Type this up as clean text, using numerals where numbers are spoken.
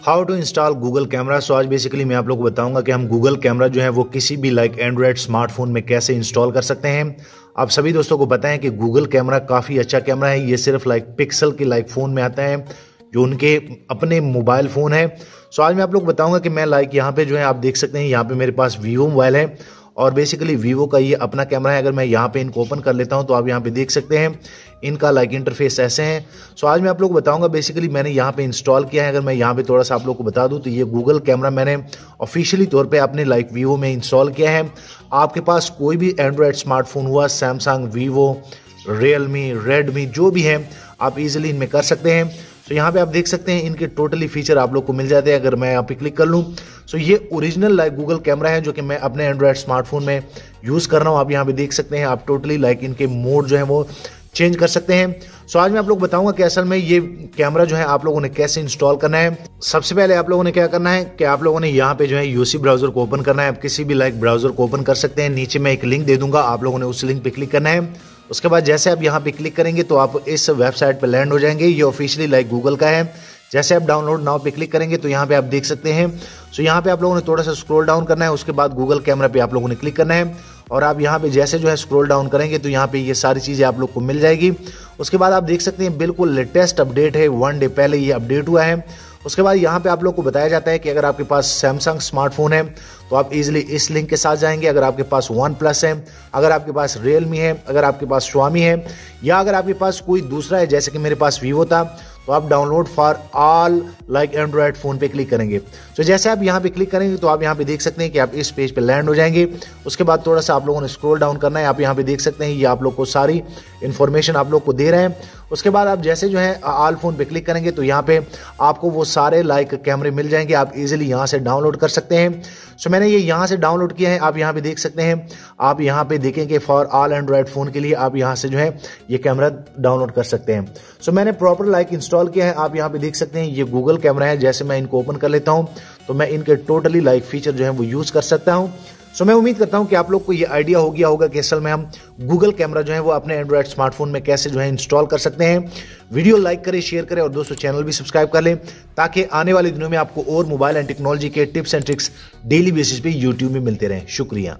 How to install Google camera. So आज basically मैं आप लोग को बताऊंगा कि हम गूगल कैमरा जो है वो किसी भी एंड्रॉयड स्मार्टफोन में कैसे इंस्टॉल कर सकते हैं। आप सभी दोस्तों को पता है कि गूगल कैमरा काफ़ी अच्छा कैमरा है। ये सिर्फ पिक्सल के फ़ोन में आता है जो उनके अपने मोबाइल फ़ोन है। सो आज मैं आप लोग बताऊंगा कि मैं यहाँ पे जो है आप देख सकते हैं, यहाँ पे मेरे पास वीवो मोबाइल है और बेसिकली वीवो का ये अपना कैमरा है। अगर मैं यहाँ पे इनको ओपन कर लेता हूँ तो आप यहाँ पे देख सकते हैं इनका इंटरफेस ऐसे हैं। सो आज मैं आप लोग को बताऊंगा बेसिकली मैंने यहाँ पे इंस्टॉल किया है। अगर मैं यहाँ पे थोड़ा सा आप लोग को बता दूँ तो ये गूगल कैमरा मैंने ऑफिशियली तौर पे अपने वीवो में इंस्टॉल किया है। आपके पास कोई भी एंड्रॉयड स्मार्टफोन हुआ, सैमसंग, वीवो, रियलमी, रेडमी, जो भी है आप इजीली इनमें कर सकते हैं। तो यहाँ पे आप देख सकते हैं इनके टोटली फीचर आप लोग को मिल जाते हैं। अगर मैं यहाँ पे क्लिक कर लूँ तो ये ओरिजिनल गूगल कैमरा है जो कि मैं अपने एंड्रॉयड स्मार्टफोन में यूज़ कर रहा हूँ। आप यहाँ पे देख सकते हैं, आप टोटली इनके मोड जो है वो चेंज कर सकते हैं। सो आज मैं आप लोग बताऊंगा कि असल में ये कैमरा जो है आप लोगों ने कैसे इंस्टॉल करना है। सबसे पहले आप लोगों ने क्या करना है कि आप लोगों ने यहाँ पे जो है यूसी ब्राउजर को ओपन करना है। आप किसी भी ब्राउजर को ओपन कर सकते हैं। नीचे मैं एक लिंक दे दूंगा, आप लोगों ने उस लिंक पे क्लिक करना है। उसके बाद जैसे आप यहाँ पे क्लिक करेंगे तो आप इस वेबसाइट पे लैंड हो जाएंगे। ये ऑफिशियली गूगल का है। जैसे आप डाउनलोड नाउ पे क्लिक करेंगे तो यहाँ पे आप देख सकते हैं। सो यहाँ पे आप लोगों ने थोड़ा सा स्क्रॉल डाउन करना है। उसके बाद गूगल कैमरा पे आप लोगों ने क्लिक करना है और आप यहाँ पे जैसे जो है स्क्रॉल डाउन करेंगे तो यहाँ पे ये सारी चीज़ें आप लोग को मिल जाएगी। उसके बाद आप देख सकते हैं बिल्कुल लेटेस्ट अपडेट है, 1 डे पहले ये अपडेट हुआ है। उसके बाद यहाँ पे आप लोग को बताया जाता है कि अगर आपके पास सैमसंग स्मार्टफोन है तो आप इजीली इस लिंक के साथ जाएंगे। अगर आपके पास वन प्लस है, अगर आपके पास रियलमी है, अगर आपके पास स्वामी है या अगर आपके पास कोई दूसरा है जैसे कि मेरे पास वीवो था, तो आप download for all Android phone पे क्लिक करेंगे। तो जैसे आप यहाँ पे क्लिक करेंगे तो आप यहाँ पे देख सकते हैं कि आप इस पेज पे लैंड हो जाएंगे। उसके बाद थोड़ा सा आप लोगों ने स्क्रॉल डाउन करना है। आप यहाँ पे देख सकते हैं ये आप लोग को सारी इन्फॉर्मेशन आप लोग को दे रहे हैं। उसके बाद आप जैसे जो है ऑल फोन पे क्लिक करेंगे तो यहाँ पे आपको वो सारे कैमरे मिल जाएंगे। आप इजीली यहाँ से डाउनलोड कर सकते हैं। सो मैंने ये यहाँ से डाउनलोड किया है। आप यहाँ पे देख सकते हैं, आप यहाँ पे देखेंगे फॉर ऑल एंड्रॉयड फोन के लिए आप यहाँ से जो है ये कैमरा डाउनलोड कर सकते हैं। सो मैंने प्रॉपर इंस्टॉल किया है। आप यहाँ पे देख सकते हैं ये गूगल कैमरा है। जैसे मैं इनको ओपन कर लेता हूँ तो मैं इनके टोटली फीचर जो है वो यूज कर सकता हूँ। सो मैं उम्मीद करता हूं कि आप लोग को ये आइडिया हो गया होगा कि असल में हम गूगल कैमरा जो है वो अपने एंड्रॉयड स्मार्टफोन में कैसे जो है इंस्टॉल कर सकते हैं। वीडियो लाइक करें, शेयर करें और दोस्तों चैनल भी सब्सक्राइब कर लें ताकि आने वाले दिनों में आपको और मोबाइल एंड टेक्नोलॉजी के tips and tricks daily basis पे यूट्यूब में मिलते रहें। शुक्रिया।